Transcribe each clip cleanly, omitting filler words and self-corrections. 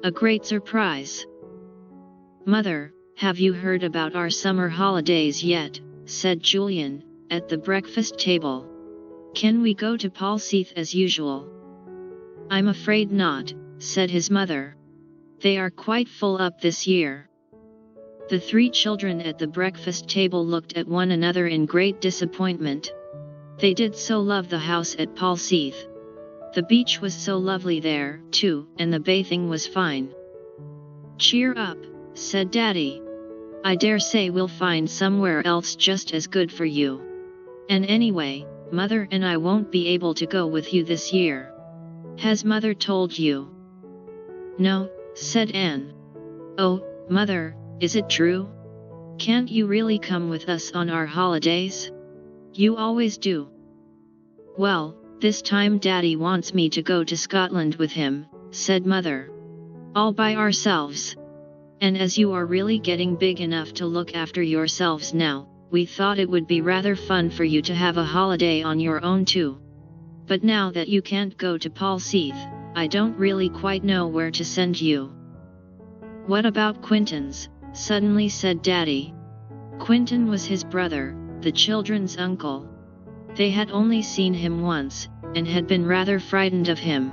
A great surprise. "Mother, have you heard about our summer holidays yet?" said Julian, at the breakfast table. "Can we go to Palseath as usual?" "I'm afraid not," said his mother. "They are quite full up this year." The three children at the breakfast table looked at one another in great disappointment. They did so love the house at Palseath. The beach was so lovely there, too, and the bathing was fine. "Cheer up," said Daddy. "I dare say we'll find somewhere else just as good for you. And anyway, Mother and I won't be able to go with you this year. Has Mother told you?" "No," said Anne. "Oh, Mother, is it true? Can't you really come with us on our holidays? You always do." "Well, this time Daddy wants me to go to Scotland with him," said Mother. "All by ourselves. And as you are really getting big enough to look after yourselves now, we thought it would be rather fun for you to have a holiday on your own too. But now that you can't go to Palseath, I don't really quite know where to send you." "What about Quinton's?" suddenly said Daddy. Quinton was his brother, the children's uncle. They had only seen him once, and had been rather frightened of him.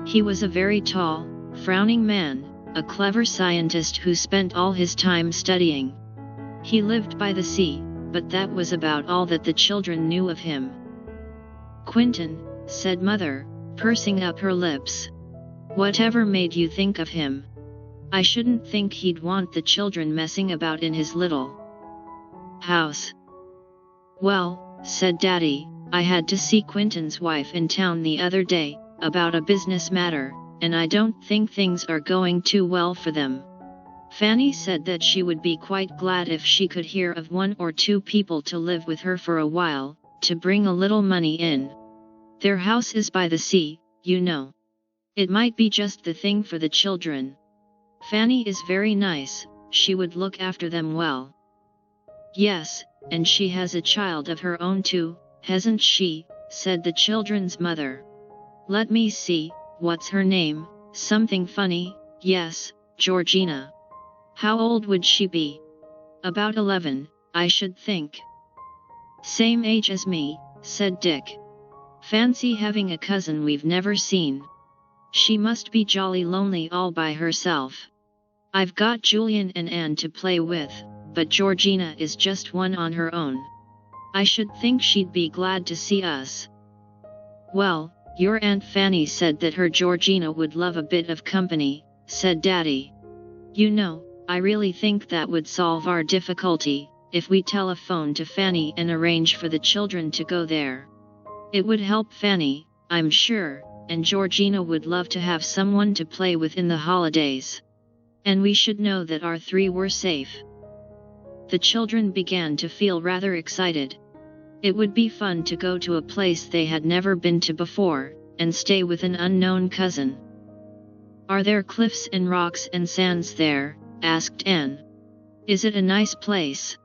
He was a very tall, frowning man, a clever scientist who spent all his time studying. He lived by the sea, but that was about all that the children knew of him. "Quinton," said Mother, pursing up her lips. "Whatever made you think of him? I shouldn't think he'd want the children messing about in his little house." "Well," said Daddy, "I had to see Quinton's wife in town the other day, about a business matter, and I don't think things are going too well for them. Fanny said that she would be quite glad if she could hear of one or two people to live with her for a while, to bring a little money in. Their house is by the sea, you know. It might be just the thing for the children. Fanny is very nice, she would look after them well." "Yes, and she has a child of her own too, hasn't she?" said the children's mother. "Let me see, what's her name? Something funny, yes, Georgina. How old would she be?" "About 11, I should think." "Same age as me," said Dick. "Fancy having a cousin we've never seen. She must be jolly lonely all by herself. I've got Julian and Anne to play with, but Georgina is just one on her own. I should think she'd be glad to see us." "Well, your Aunt Fanny said that her Georgina would love a bit of company," said Daddy. "You know, I really think that would solve our difficulty, if we telephone to Fanny and arrange for the children to go there. It would help Fanny, I'm sure, and Georgina would love to have someone to play with in the holidays. And we should know that our three were safe." The children began to feel rather excited. It would be fun to go to a place they had never been to before, and stay with an unknown cousin. "Are there cliffs and rocks and sands there?" asked Anne. "Is it a nice place?"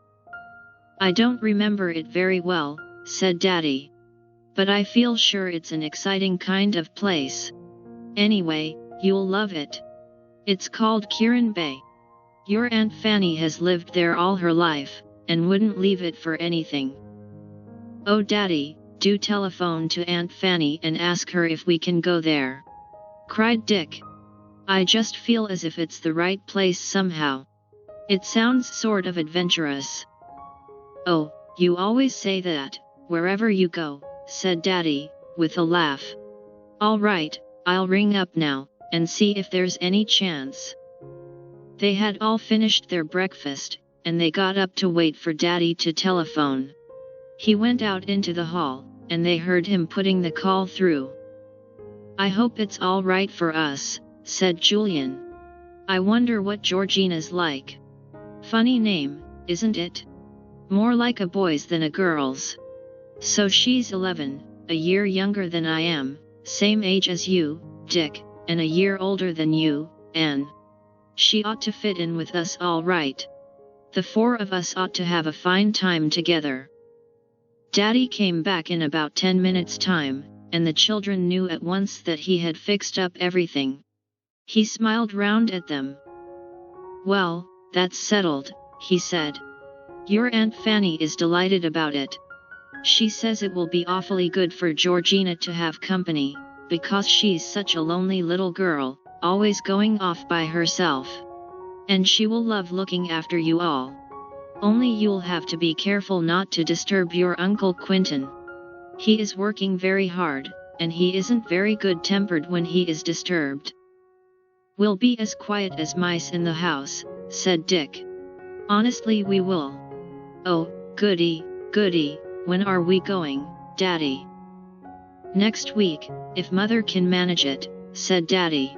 "I don't remember it very well," said Daddy. "But I feel sure it's an exciting kind of place. Anyway, you'll love it. It's called Kieran Bay. Your Aunt Fanny has lived there all her life, and wouldn't leave it for anything." "Oh Daddy, do telephone to Aunt Fanny and ask her if we can go there," cried Dick. "I just feel as if it's the right place somehow. It sounds sort of adventurous." "Oh, you always say that, wherever you go," said Daddy, with a laugh. "All right, I'll ring up now, and see if there's any chance." They had all finished their breakfast, and they got up to wait for Daddy to telephone. He went out into the hall, and they heard him putting the call through. "I hope it's all right for us," said Julian. "I wonder what Georgina's like. Funny name, isn't it? More like a boy's than a girl's. So she's 11, a year younger than I am, same age as you, Dick, and a year older than you, Anne. She ought to fit in with us all right. The four of us ought to have a fine time together." Daddy came back in about 10 minutes' time, and the children knew at once that he had fixed up everything. He smiled round at them. "Well, that's settled," he said. "Your Aunt Fanny is delighted about it. She says it will be awfully good for Georgina to have company, because she's such a lonely little girl, always going off by herself. And she will love looking after you all. Only you'll have to be careful not to disturb your Uncle Quentin. He is working very hard, and he isn't very good-tempered when he is disturbed." "We'll be as quiet as mice in the house," said Dick. "Honestly, we will." "Oh, goody, goody, when are we going, Daddy?" "Next week, if Mother can manage it," said Daddy.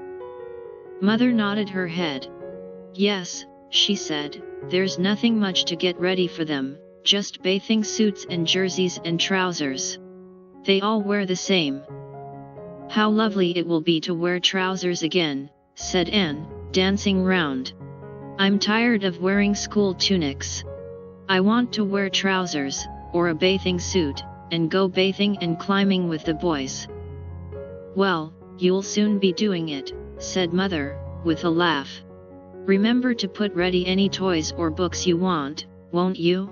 Mother nodded her head. "Yes," she said, "there's nothing much to get ready for them, just bathing suits and jerseys and trousers. They all wear the same." "How lovely it will be to wear trousers again," said Anne, dancing round. "I'm tired of wearing school tunics. I want to wear trousers, or a bathing suit, and go bathing and climbing with the boys." "Well, you'll soon be doing it," said Mother, with a laugh. "Remember to put ready any toys or books you want, won't you?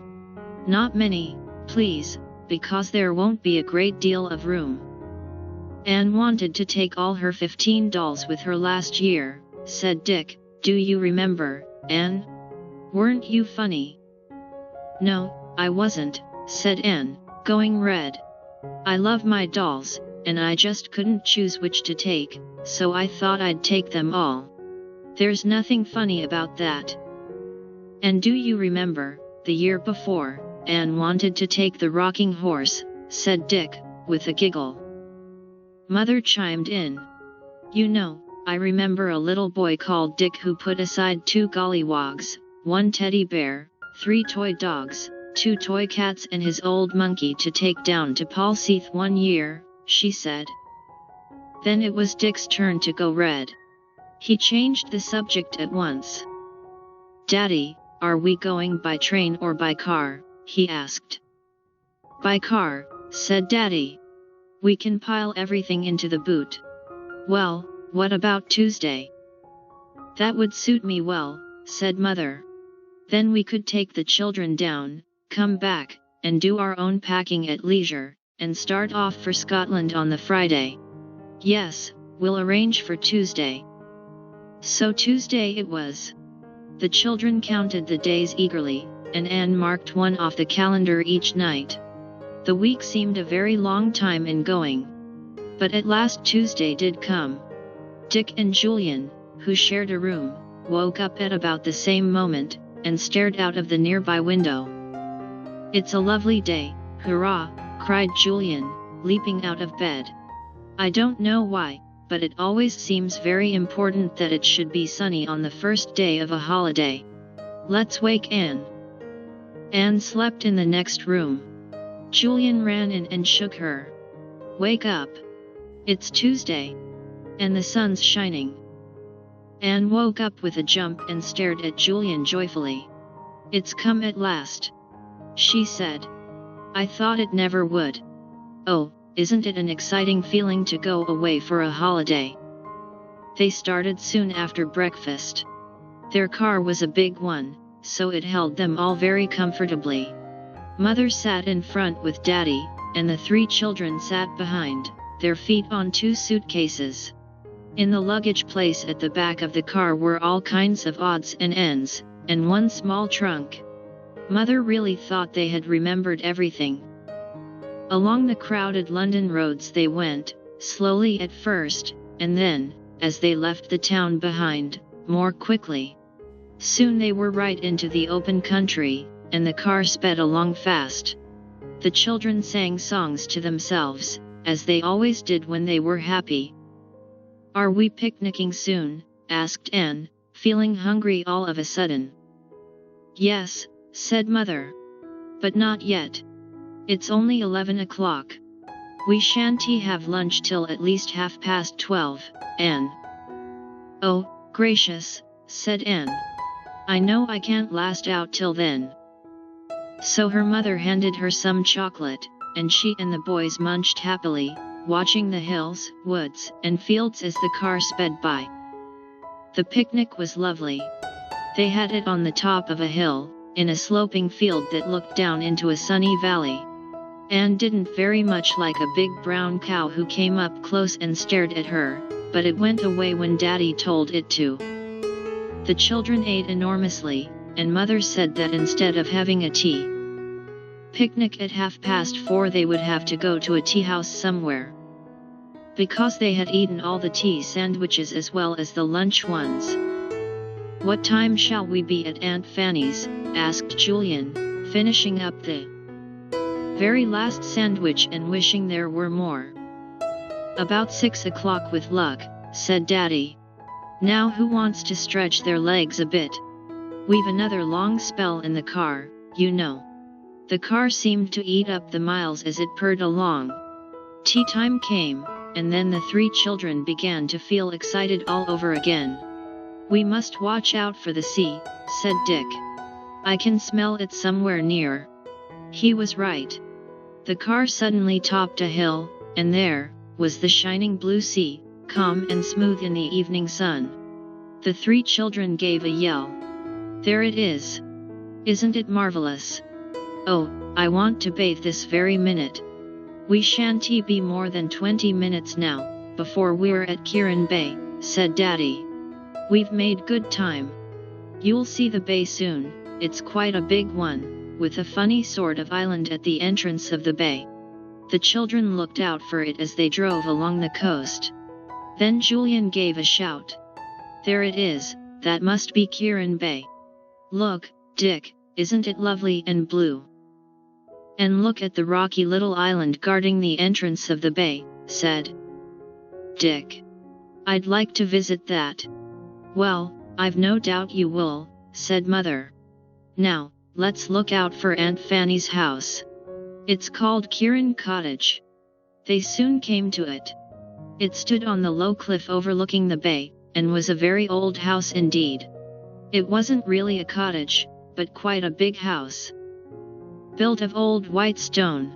Not many, please, because there won't be a great deal of room." "Anne wanted to take all her 15 dolls with her last year," said Dick. "Do you remember, Anne? Weren't you funny?" "No, I wasn't," said Anne, going red. "I love my dolls, and I just couldn't choose which to take, so I thought I'd take them all. There's nothing funny about that." "And do you remember, the year before, Anne wanted to take the rocking horse," said Dick, with a giggle. Mother chimed in. "You know, I remember a little boy called Dick who put aside 2 gollywogs, 1 teddy bear, 3 toy dogs, 2 toy cats and his old monkey to take down to Palseath one year," she said. Then it was Dick's turn to go red. He changed the subject at once. "Daddy, are we going by train or by car?" he asked. "By car," said Daddy. "We can pile everything into the boot." "Well, what about Tuesday?" "That would suit me well," said Mother. "Then we could take the children down, come back, and do our own packing at leisure, and start off for Scotland on the Friday." "Yes, we'll arrange for Tuesday." So Tuesday it was. The children counted the days eagerly, and Anne marked one off the calendar each night. The week seemed a very long time in going. But at last Tuesday did come. Dick and Julian, who shared a room, woke up at about the same moment, and stared out of the nearby window. "It's a lovely day, hurrah!" cried Julian, leaping out of bed. "I don't know why, but it always seems very important that it should be sunny on the first day of a holiday. Let's wake Anne." Anne slept in the next room. Julian ran in and shook her. "Wake up! It's Tuesday! And the sun's shining." Anne woke up with a jump and stared at Julian joyfully. "It's come at last," she said. "I thought it never would. Oh, isn't it an exciting feeling to go away for a holiday?" They started soon after breakfast. Their car was a big one, so it held them all very comfortably. Mother sat in front with Daddy, and the 3 children sat behind, their feet on 2 suitcases. In the luggage place at the back of the car were all kinds of odds and ends, and 1 small trunk. Mother really thought they had remembered everything. Along the crowded London roads they went, slowly at first, and then, as they left the town behind, more quickly. Soon they were right into the open country, and the car sped along fast. The children sang songs to themselves, as they always did when they were happy. "Are we picnicking soon?" asked Anne, feeling hungry all of a sudden. "Yes," said Mother. "But not yet. It's only 11 o'clock. We shan't have lunch till at least 12:30, Anne." "Oh, gracious," said Anne. "I know I can't last out till then." So her mother handed her some chocolate, and she and the boys munched happily, watching the hills, woods, and fields as the car sped by. The picnic was lovely. They had it on the top of a hill, in a sloping field that looked down into a sunny valley. Anne didn't very much like a big brown cow who came up close and stared at her, but it went away when Daddy told it to. The children ate enormously, and Mother said that instead of having a tea picnic at 4:30 they would have to go to a tea house somewhere. Because they had eaten all the tea sandwiches as well as the lunch ones. "What time shall we be at Aunt Fanny's?" asked Julian, finishing up the very last sandwich and wishing there were more. "About 6 o'clock with luck," said Daddy. "Now who wants to stretch their legs a bit? We've another long spell in the car, you know." The car seemed to eat up the miles as it purred along. Tea time came, and then the three children began to feel excited all over again. "We must watch out for the sea," said Dick. "I can smell it somewhere near." He was right. The car suddenly topped a hill, and there was the shining blue sea, calm and smooth in the evening sun. The three children gave a yell. "There it is! Isn't it marvelous? Oh, I want to bathe this very minute. We shan't be more than 20 minutes now, before we're at Kirin Bay," said Daddy. "We've made good time. You'll see the bay soon. It's quite a big one, with a funny sort of island at the entrance of the bay." The children looked out for it as they drove along the coast. Then Julian gave a shout. "There it is, that must be Kirin Bay. Look, Dick, isn't it lovely and blue? And look at the rocky little island guarding the entrance of the bay," said Dick. "I'd like to visit that." "Well, I've no doubt you will," said Mother. "Now, let's look out for Aunt Fanny's house. It's called Kirin Cottage." They soon came to it. It stood on the low cliff overlooking the bay, and was a very old house indeed. It wasn't really a cottage, but quite a big house. Built of old white stone.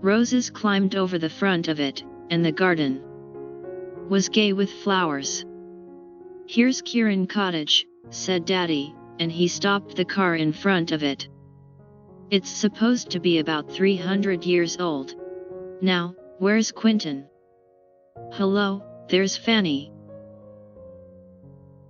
Roses climbed over the front of it, and the garden was gay with flowers. "Here's Kirin Cottage," said Daddy, and he stopped the car in front of it. "It's supposed to be about 300 years old. Now, where's Quentin? Hello, there's Fanny,"